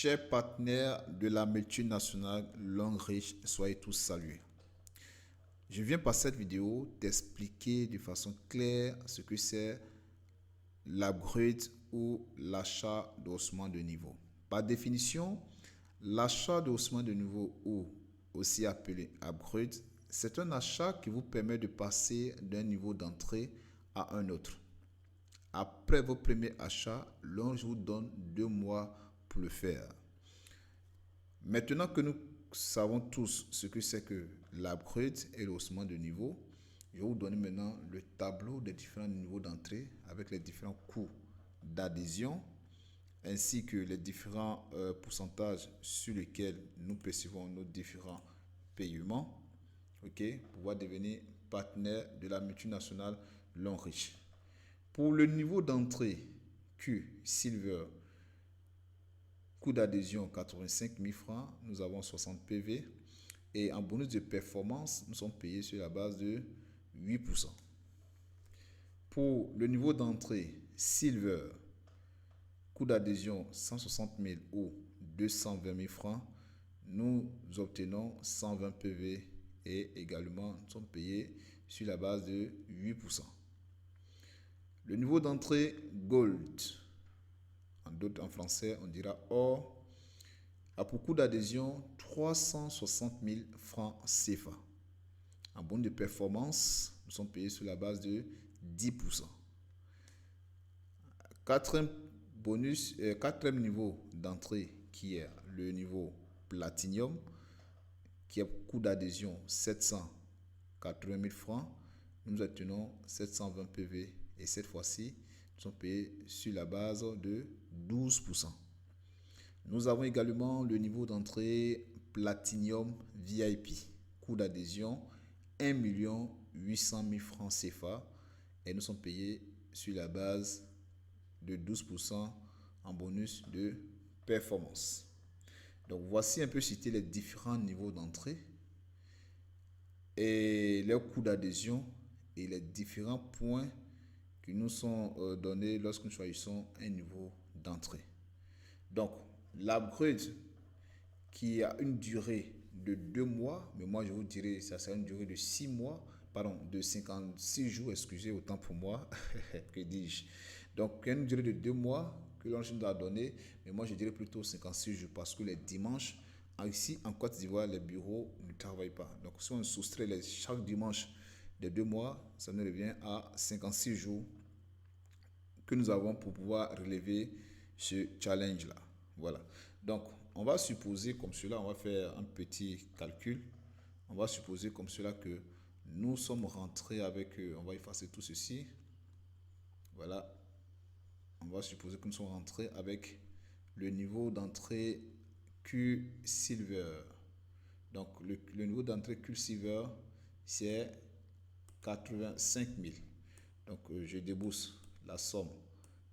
Chers partenaires de la multinationale Longrich, soyez tous salués. Je viens par cette vidéo t'expliquer de façon claire ce que c'est l'upgrade ou l'achat de haussement de niveau. Par définition, l'achat de haussement de niveau ou aussi appelé upgrade, c'est un achat qui vous permet de passer d'un niveau d'entrée à un autre. Après vos premiers achats, Longe vous donne 2 mois pour le faire. Maintenant que nous savons tous ce que c'est que l'upgrade et le haussement de niveau, je vais vous donner maintenant le tableau des différents niveaux d'entrée avec les différents coûts d'adhésion ainsi que les différents pourcentages sur lesquels nous percevons nos différents paiements, pour pouvoir devenir partenaire de la multinationale Longrich. Pour le niveau d'entrée Q Silver, coût d'adhésion 85 000 francs, nous avons 60 PV et en bonus de performance, nous sommes payés sur la base de 8%. Pour le niveau d'entrée Silver, coût d'adhésion 160 000 ou 220 000 francs, nous obtenons 120 PV et également nous sommes payés sur la base de 8%. Le niveau d'entrée Gold, en français on dira or, a pour coût d'adhésion 360 000 francs CFA. En bonus de performance, nous sommes payés sur la base de 10%. Quatrième niveau d'entrée qui est le niveau Platinum, qui a coût d'adhésion 780 000 francs. Nous obtenons 720 PV et cette fois-ci, nous sommes payés sur la base de 12%. Nous avons également le niveau d'entrée Platinum VIP, coût d'adhésion 1 800 000 francs CFA et nous sommes payés sur la base de 12% en bonus de performance. Donc voici un peu citer les différents niveaux d'entrée et leurs coûts d'adhésion et les différents points qui nous sont donnés lorsque nous choisissons un niveau d'entrée. Donc l'upgrade qui a une durée de 2 mois, mais moi je vous dirais ça sera une durée de 6 mois, de 56 jours, excusez autant pour moi, que dis-je. Donc il y a une durée de 2 mois que l'on nous a donné, mais moi je dirais plutôt 56 jours parce que les dimanches, ici en Côte d'Ivoire, les bureaux ne travaillent pas. Donc si on soustrait chaque dimanche des 2 mois, ça nous revient à 56 jours que nous avons pour pouvoir relever ce challenge-là. Voilà. Donc, on va supposer comme cela, on va faire un petit calcul. On va supposer comme cela que nous sommes rentrés avec, on va effacer tout ceci. Voilà. On va supposer que nous sommes rentrés avec le niveau d'entrée Q Silver. Donc, le niveau d'entrée Q Silver, c'est 85 000. Donc, je débourse la somme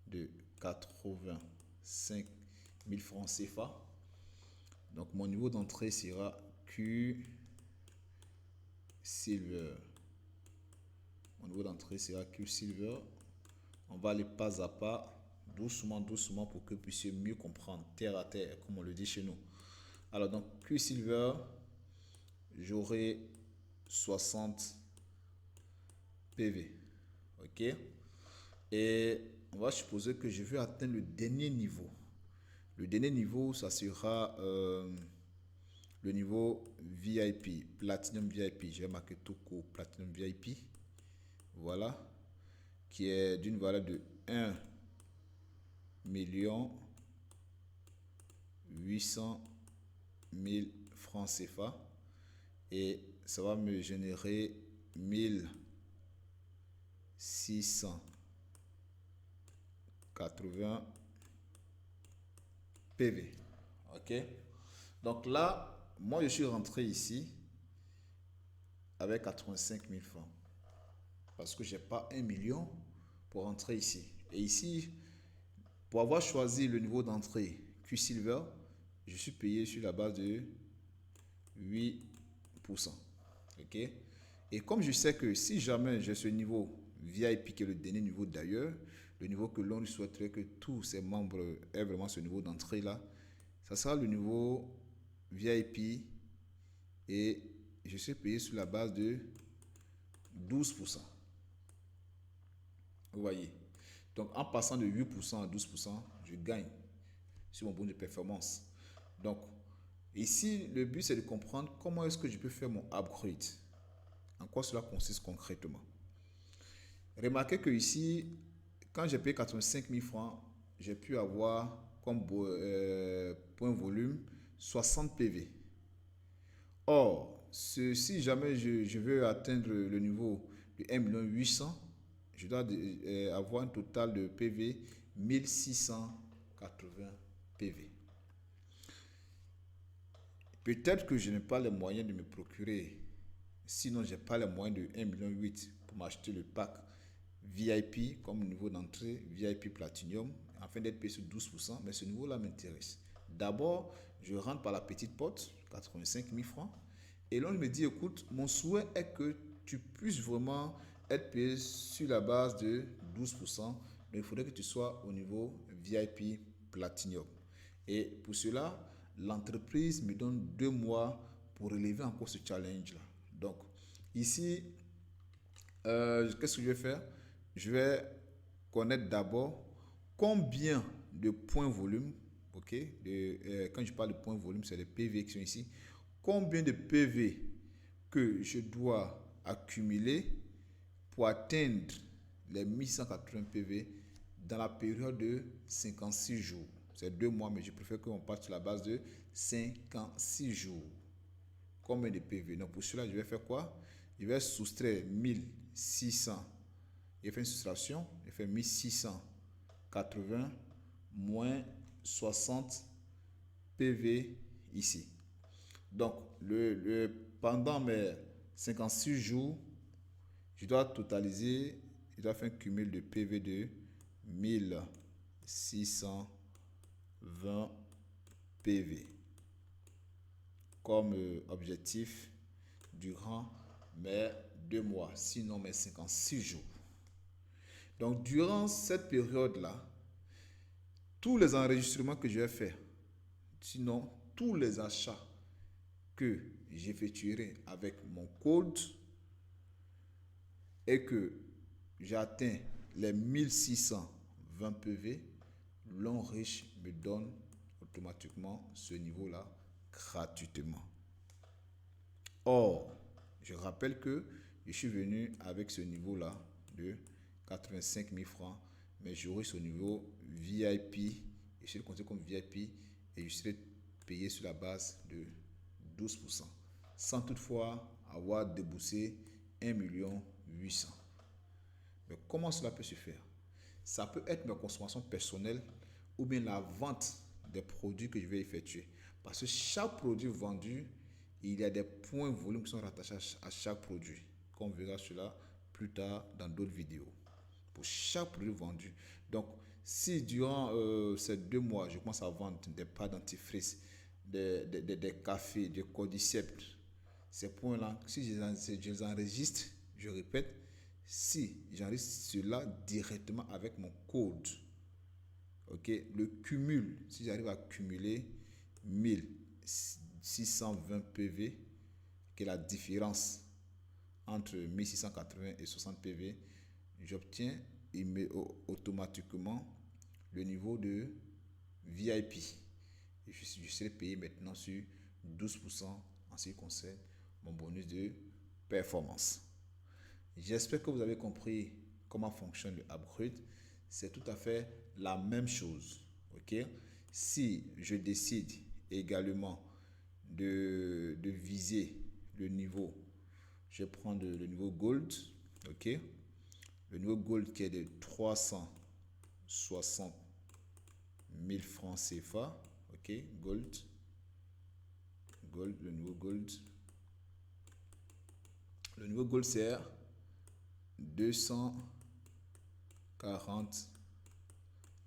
de 85 000 francs CFA. Donc, mon niveau d'entrée sera Q Silver. Mon niveau d'entrée sera Q Silver. On va aller pas à pas, doucement, doucement, pour que vous puissiez mieux comprendre, terre à terre, comme on le dit chez nous. Alors, donc, Q Silver, j'aurai 60 PV. OK? Et on va supposer que je veux atteindre le dernier niveau. Le dernier niveau, ça sera le niveau VIP, Platinum VIP. J'ai marqué tout court, Platinum VIP. Voilà. Qui est d'une valeur de 1 800 000 francs CFA. Et ça va me générer 1680 PV. OK? Donc là, moi je suis rentré ici avec 85 000 francs. Parce que je n'ai pas 1 million pour rentrer ici. Et ici, pour avoir choisi le niveau d'entrée Q Silver, je suis payé sur la base de 8%. OK? Et comme je sais que si jamais j'ai ce niveau VIP, qui est le dernier niveau d'ailleurs, le niveau que l'on souhaiterait que tous ses membres aient vraiment ce niveau d'entrée là, Ça sera le niveau VIP et je suis payé sur la base de 12%. Vous voyez. Donc, en passant de 8% à 12%, je gagne sur mon bonus de performance. Donc, ici, le but, c'est de comprendre comment est-ce que je peux faire mon upgrade. En quoi cela consiste concrètement. Remarquez que ici, quand j'ai payé 85 000 francs, j'ai pu avoir comme point volume 60 PV. Or, si jamais je veux atteindre le niveau de 1 800 000, je dois avoir un total de PV 1680 PV. Peut-être que je n'ai pas les moyens de me procurer, sinon je n'ai pas les moyens de 1,8 million pour m'acheter le pack VIP comme niveau d'entrée, VIP Platinum, afin d'être payé sur 12%, mais ce niveau-là m'intéresse. D'abord, je rentre par la petite porte, 85 000 francs, et là, je me dis, écoute, mon souhait est que tu puisses vraiment être payé sur la base de 12%, mais il faudrait que tu sois au niveau VIP Platinum. Et pour cela, l'entreprise me donne 2 mois pour relever encore ce challenge-là. Donc, ici, qu'est-ce que je vais faire? Je vais connaître d'abord combien de points volume, ok? Quand je parle de points volume, c'est les PV qui sont ici. Combien de PV que je dois accumuler pour atteindre les 1180 PV dans la période de 56 jours. C'est 2 mois, mais je préfère qu'on parte sur la base de 56 jours. Combien de PV? Donc pour cela, je vais faire quoi? Je vais soustraire 1600. Je fais une soustraction. Je fais 1680 moins 60 PV ici. Donc, pendant mes 56 jours, je dois totaliser, je dois faire un cumul de PV de 1620 PV comme objectif durant mes 2 mois, sinon mes 56 jours. Donc, durant cette période-là, tous les enregistrements que je vais faire, sinon tous les achats que j'effectuerai avec mon code et que j'atteins les 1620 PV, l'Onriche me donne automatiquement ce niveau-là gratuitement. Or, je rappelle que je suis venu avec ce niveau-là de 85 000 francs, mais j'aurai ce niveau VIP, et je suis compté comme VIP, et je serai payé sur la base de 12%, sans toutefois avoir déboursé 1 800 000. Mais comment cela peut se faire? Ça peut être ma consommation personnelle ou bien la vente des produits que je vais effectuer. Parce que chaque produit vendu, il y a des points volume qui sont rattachés à chaque produit. Comme on verra cela plus tard dans d'autres vidéos. Pour chaque produit vendu. Donc, si durant ces 2 mois, je commence à vendre des pâtes dentifrice, des cafés, des cordyceps, ces points-là, si je les enregistre, je répète, si j'enregistre cela directement avec mon code, ok, le cumul, si j'arrive à cumuler 1620 PV, qui est la différence entre 1680 et 60 PV, j'obtiens automatiquement le niveau de VIP. Et je serai payé maintenant sur 12% en ce qui concerne mon bonus de performance. J'espère que vous avez compris comment fonctionne le upgrade. C'est tout à fait la même chose. Okay? Si je décide également de viser le niveau, je vais prendre le niveau Gold. Okay? Le niveau Gold qui est de 360 000 francs CFA. Ok, Gold. Le niveau Gold. Le niveau Gold, c'est 240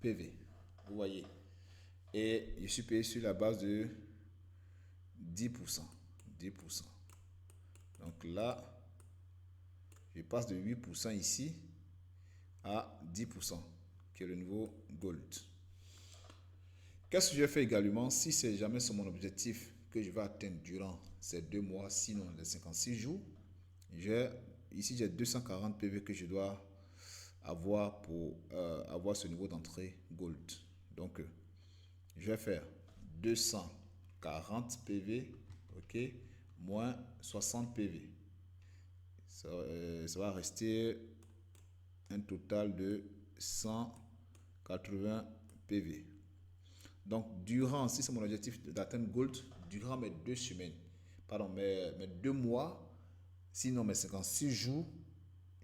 PV. Vous voyez. Et je suis payé sur la base de 10%. 10%. Donc là, je passe de 8% ici à 10%, qui est le niveau Gold. Qu'est-ce que je vais faire également si c'est jamais sur mon objectif que je vais atteindre durant ces 2 mois, sinon les 56 jours? Ici, j'ai 240 PV que je dois avoir pour avoir ce niveau d'entrée Gold. Donc, je vais faire 240 PV, ok, moins 60 PV. Ça va rester un total de 180 PV. Donc, si c'est mon objectif d'atteindre Gold, durant mes 2 semaines, pardon, mes 2 mois, sinon mes 56 jours,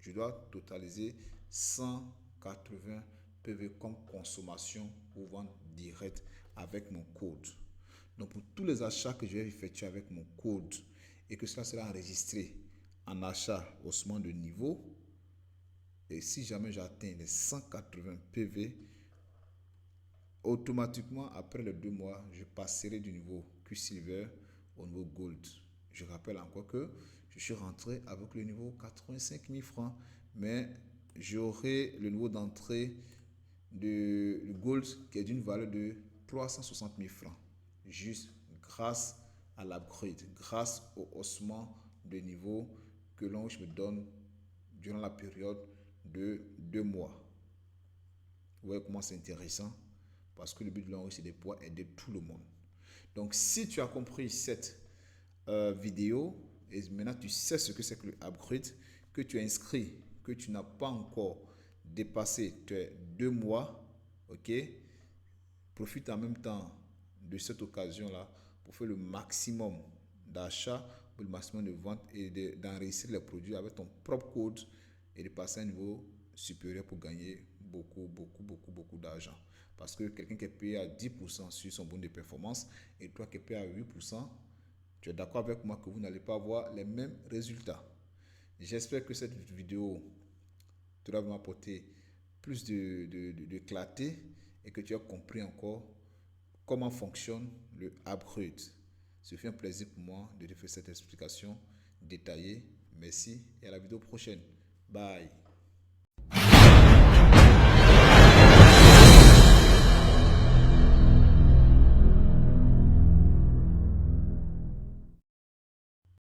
je dois totaliser 180 PV comme consommation ou vente directe avec mon code. Donc, pour tous les achats que je vais effectuer avec mon code et que cela sera enregistré en achat haussement de niveau, et si jamais j'atteins les 180 PV, automatiquement, après les 2 mois, je passerai du niveau Q-Silver au niveau Gold. Je rappelle encore que je suis rentré avec le niveau 85 000 francs, mais j'aurai le niveau d'entrée de Gold qui est d'une valeur de 360 000 francs, juste grâce à l'upgrade, grâce au haussement de niveau que l'on me donne durant la période de 2 mois. Vous voyez comment c'est intéressant? Parce que le but de l'enrichissement, c'est de pouvoir aider tout le monde. Donc, si tu as compris cette vidéo, et maintenant tu sais ce que c'est que le upgrade, que tu es inscrit, que tu n'as pas encore dépassé tes 2 mois, ok, profite en même temps de cette occasion-là pour faire le maximum d'achats, le maximum de ventes et d'enregistrer les produits avec ton propre code et de passer à un niveau supérieur pour gagner beaucoup d'argent. Parce que quelqu'un qui est payé à 10% sur son bon de performance et toi qui es payé à 8%, tu es d'accord avec moi que vous n'allez pas avoir les mêmes résultats. J'espère que cette vidéo te va m'apporter plus de clarté et que tu as compris encore comment fonctionne le upgrade. Ce fut un plaisir pour moi de te faire cette explication détaillée. Merci et à la vidéo prochaine. Bye.